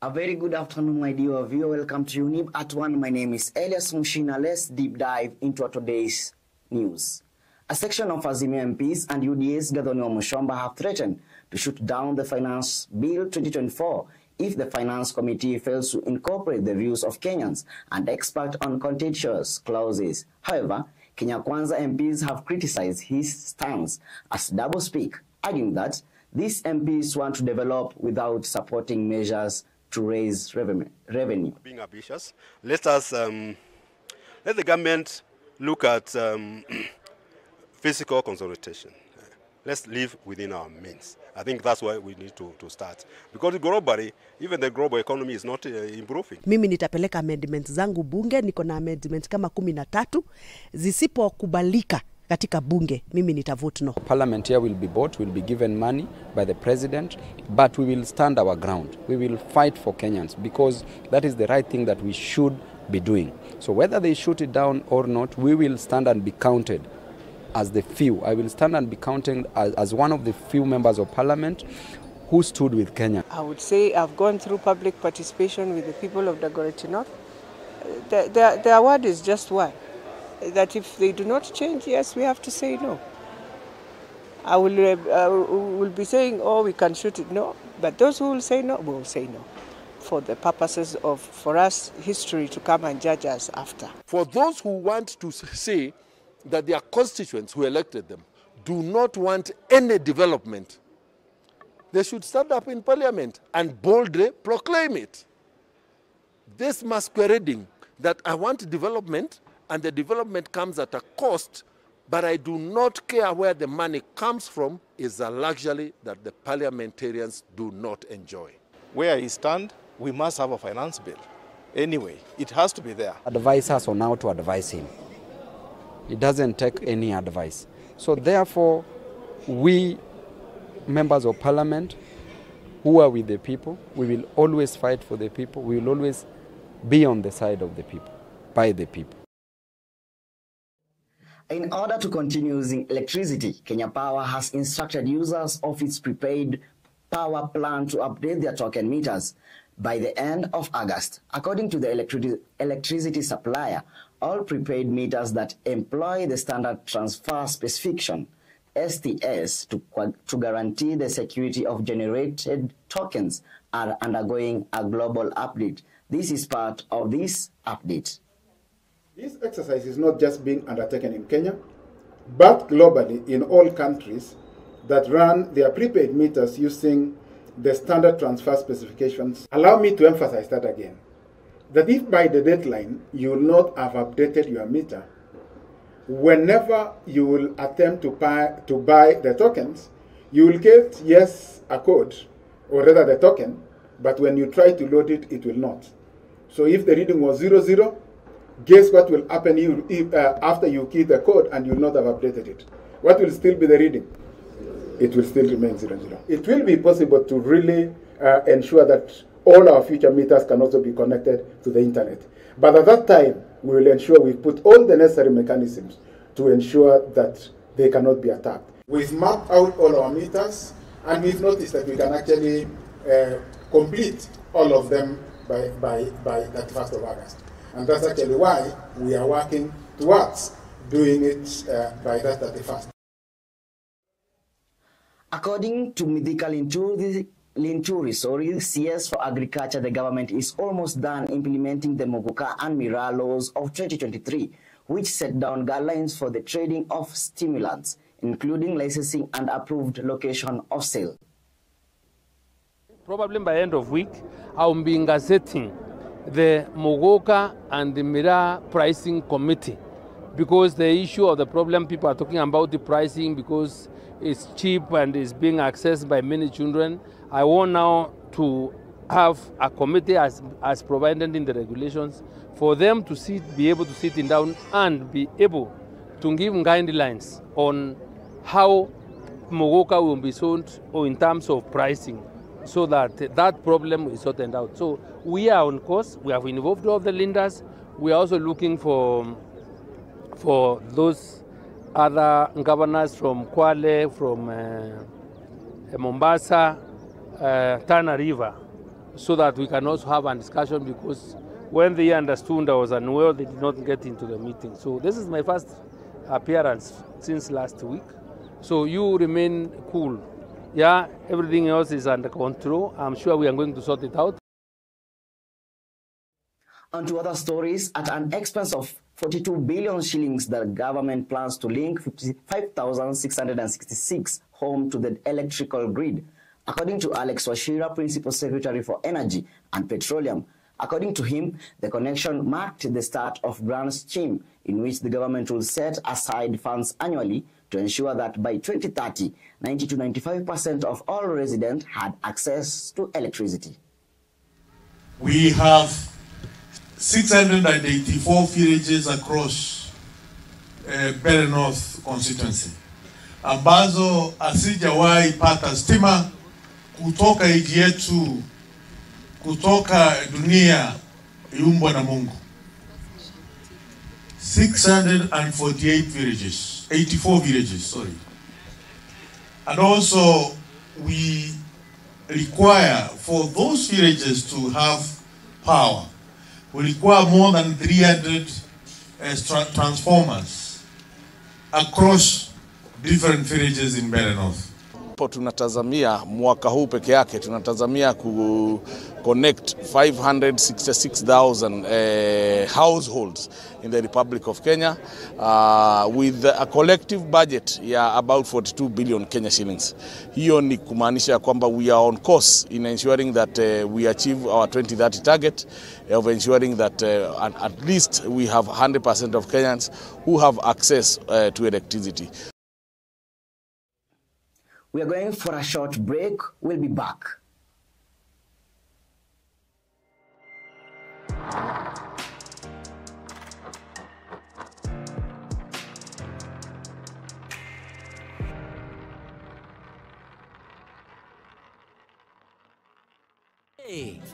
A very good afternoon, my dear viewer. Welcome to Younib at 1. My name is Elias Muchina. Let's deep dive into today's news. A section of Azimio MPs and UDA's gathering on Mushomba have threatened to shoot down the Finance Bill 2024 if the Finance Committee fails to incorporate the views of Kenyans and experts on contentious clauses. However, Kenya Kwanza MPs have criticized his stance as doublespeak, arguing that these MPs want to develop without supporting measures to raise revenue. Being ambitious, let the government look at physical consolidation. Let's live within our means. I think that's why we need to start. Because globally, even the global economy is not improving. Mimi nitapeleka amendments zangu bunge, niko na amendments kama 13, zisipokubalika katika bunge, mimi nitavote no. Parliament here will be bought, will be given money by the president, but we will stand our ground. We will fight for Kenyans because that is the right thing that we should be doing. So whether they shoot it down or not, we will stand and be counted as the few. I will stand and be counted as one of the few members of parliament who stood with Kenya. I would say I've gone through public participation with the people of Dagoretti North. Their word is just one. That if they do not change, yes, we have to say no. I will be saying, oh, we can shoot it, no. But those who will say no, will say no. For the purposes of, for us, history to come and judge us after. For those who want to say that their constituents who elected them do not want any development, they should stand up in parliament and boldly proclaim it. This masquerading that I want development and the development comes at a cost, but I do not care where the money comes from, is a luxury that the parliamentarians do not enjoy. Where he stands, we must have a finance bill. Anyway, it has to be there. Advise us on how to advise him. It doesn't take any advice. So therefore, we members of parliament who are with the people, we will always fight for the people. We will always be on the side of the people, by the people. In order to continue using electricity, Kenya Power has instructed users of its prepaid power plan to update their token meters by the end of August. According to the electricity supplier, all prepaid meters that employ the standard transfer specification STS to guarantee the security of generated tokens are undergoing a global update. This is part of this update. This exercise is not just being undertaken in Kenya, but globally in all countries that run their prepaid meters using the standard transfer specifications. Allow me to emphasize that again, that if by the deadline you will not have updated your meter, whenever you will attempt to buy the tokens, you will get, yes, a code, or rather the token, but when you try to load it, it will not. So if the reading was 00, guess what will happen after you key the code and you will not have updated it? What will still be the reading? It will still remain 00. It will be possible to really ensure that all our future meters can also be connected to the internet. But at that time, we will ensure we put all the necessary mechanisms to ensure that they cannot be attacked. We've mapped out all our meters, and we've noticed that we can actually complete all of them by 31st of August. And that's actually why we are working towards doing it by that 31st. According to Muriithi, CS for Agriculture, the government is almost done implementing the Mogoka and Mira laws of 2023, which set down guidelines for the trading of stimulants, including licensing and approved location of sale. Probably by end of week, I'll be gazetting the Mogoka and the Mira pricing committee, because the issue of the problem people are talking about the pricing because it's cheap and is being accessed by many children. I want now to have a committee as provided in the regulations for them to be able to sit down and be able to give guidelines on how Mogoka will be sold or in terms of pricing, so that that problem is sorted out. So we are on course. We have involved all the lenders. We are also looking for those other governors from Kwale, from Mombasa, Tana River, so that we can also have a discussion, because when they understood I was unwell, they did not get into the meeting. So this is my first appearance since last week. So you remain cool. Yeah, everything else is under control. I'm sure we are going to sort it out. On to other stories. At an expense of 42 billion shillings, the government plans to link 55,666 homes to the electrical grid. According to Alex Washira, Principal Secretary for Energy and Petroleum, according to him, the connection marked the start of grand scheme in which the government will set aside funds annually to ensure that by 2030, 90 to 95% of all residents had access to electricity. We have 684 villages across Bere North constituency ambazo asijawahi pata stima kutoka nchi yetu, kutoka dunia iumbwa na Mungu. 648 villages, 84 villages, sorry. And also we require for those villages to have power, we require more than 300 transformers across different villages in Bere North. Tunatazamia mwaka huu peke yake tunatazamia ku connect 566,000 households in the Republic of Kenya with a collective budget ya about 42 billion Kenya shillings. Hiyo ni kumaanisha kwamba we are on course in ensuring that we achieve our 2030 target of ensuring that at least we have 100% of Kenyans who have access to electricity. We are going for a short break. We'll be back.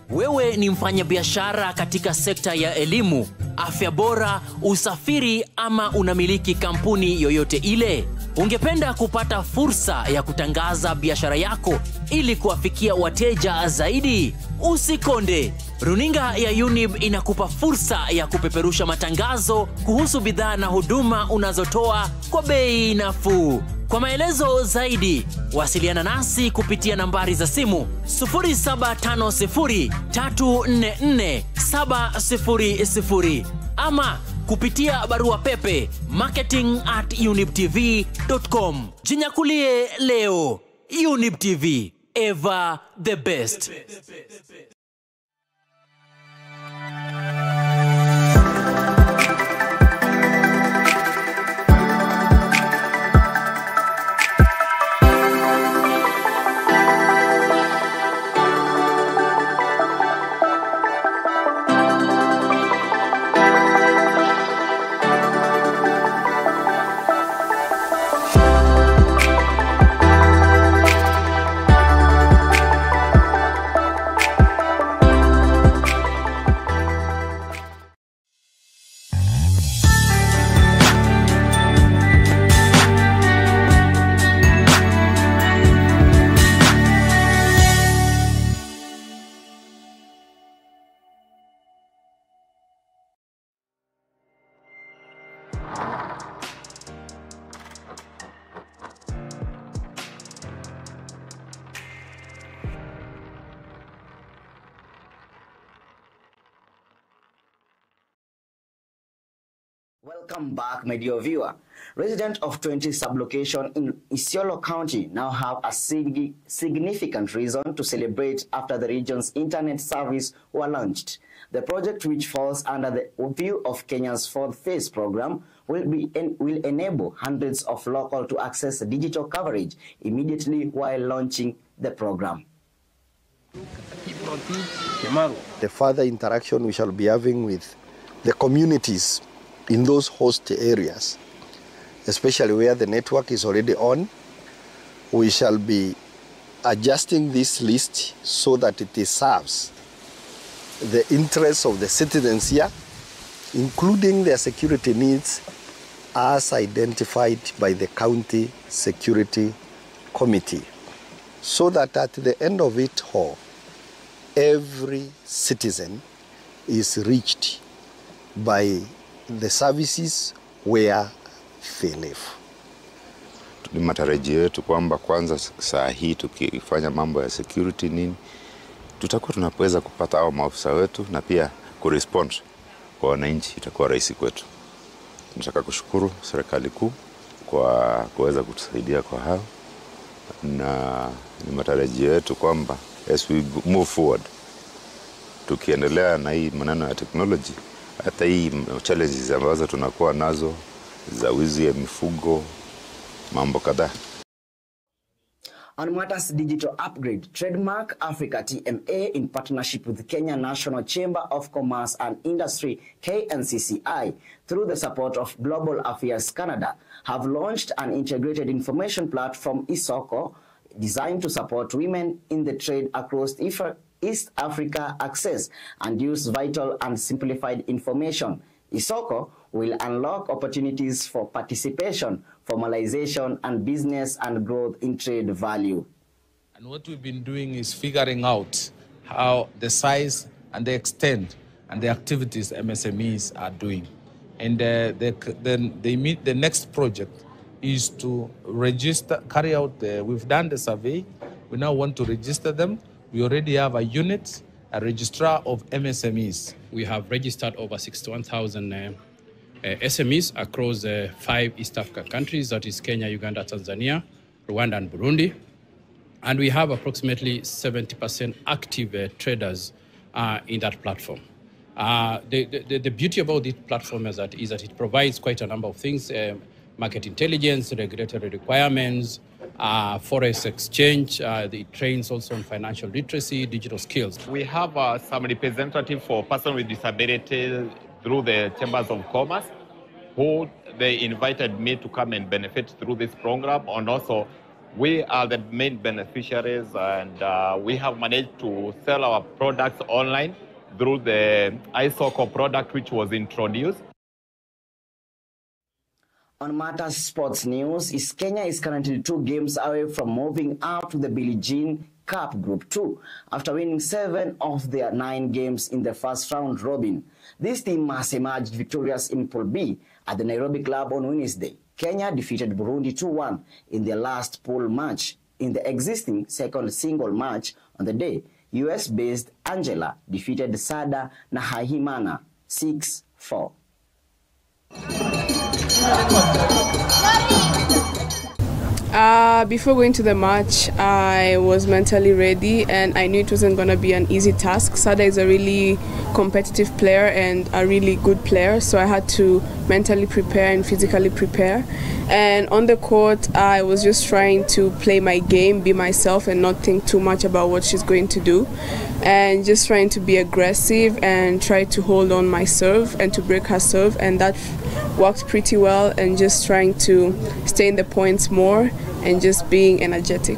Wewe ni mfanyabiashara katika sekta ya elimu, afya bora, usafiri ama unamiliki kampuni yoyote ile? Ungependa kupata fursa ya kutangaza biashara yako ili kuwafikia wateja zaidi? Usikonde. Runinga ya Younib inakupa fursa ya kupeperusha matangazo kuhusu bidhaa na huduma unazotoa kwa bei nafuu. Kwa maelezo zaidi, wasiliana nasi kupitia nambari za simu 0750344700 ama kupitia barua pepe marketing@younibtv.com. Jinyakulie leo. Younib TV, ever the best. Welcome back, my dear viewer. Residents of 20 sublocation in Isiolo County now have a significant reason to celebrate after the region's internet service were launched. The project, which falls under the view of Kenya's fourth phase program, will enable hundreds of locals to access digital coverage immediately while launching the program. The further interaction we shall be having with the communities in those host areas, especially where the network is already on, we shall be adjusting this list so that it serves the interests of the citizens here, including their security needs as identified by the County Security Committee, so that at the end of it all, every citizen is reached by the services where they live. Ni matarajio yetu kwamba kwanza saa hii tukifanya mambo ya security nini, tutakuwa tunaweza kupata hao maafisa wetu na pia kurespond kwa wananchi, itakuwa rahisi kwetu. Tunataka kushukuru serikali kuu kwa kuweza kutusaidia kwa hao, na ni matarajio yetu kwamba as we move forward, tukiendelea na hii maneno ya technology, hata hii challenges ambazo tunakuwa nazo za wizi ya mifugo, mambo kadhaa. On matters digital upgrade, Trademark Africa TMA, in partnership with Kenya National Chamber of Commerce and Industry KNCCI, through the support of Global Affairs Canada, have launched an integrated information platform, Isoko, designed to support women in the trade across East Africa access and use vital and simplified information. Isoko will unlock opportunities for participation, formalization, and business and growth in trade value. And what we've been doing is figuring out how the size and the extent and the activities MSMEs are doing. And the next project is to register, carry out we've done the survey. We now want to register them. We already have a unit, a registrar of MSMEs. We have registered over 61,000 SMEs across 5 East African countries, that is Kenya, Uganda, Tanzania, Rwanda, and Burundi. And we have approximately 70% active traders in that platform. The beauty about this platform is that it provides quite a number of things: market intelligence, regulatory requirements, forex exchange. It trains also on financial literacy, digital skills. We have some representative for persons with disabilities through the Chambers of Commerce, who they invited me to come and benefit through this program. And also, we are the main beneficiaries, and we have managed to sell our products online through the Isoko product, which was introduced. On matters sports news, Kenya is currently 2 games away from moving up to the Billie Jean Cup Group 2 after winning 7 of their 9 games in the first round robin. This team has emerged victorious in Pool B at the Nairobi club on Wednesday. Kenya defeated Burundi 2-1 in their last pool match. In the existing second single match on the day, US-based Angela defeated Sada Nahimana 6-4. Before going to the match, I was mentally ready and I knew it wasn't going to be an easy task. Sada is a really competitive player and a really good player, so I had to mentally prepare and physically prepare. And on the court, I was just trying to play my game, be myself, and not think too much about what she's going to do. And just trying to be aggressive and try to hold on my serve and to break her serve, and that worked pretty well, and just trying to stay in the points more and just being energetic.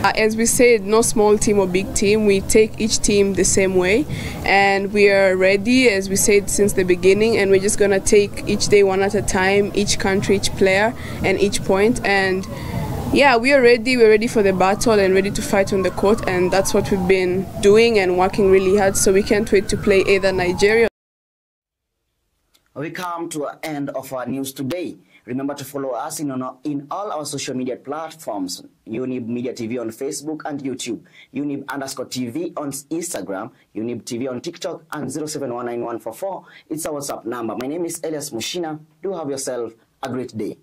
As we said, no small team or big team, we take each team the same way, and we are ready, as we said since the beginning, and we're just going to take each day one at a time, each country, each player, and each point. And yeah, we're ready for the battle and ready to fight on the court, and that's what we've been doing and working really hard, so we can't wait to play either Nigeria. We come to an end of our news today. Remember to follow us in all our social media platforms: Younib Media TV on Facebook and YouTube, Younib_TV on Instagram, Younib TV on TikTok, and 0719144. It's our WhatsApp number. My name is Elias Muchina. Do have yourself a great day.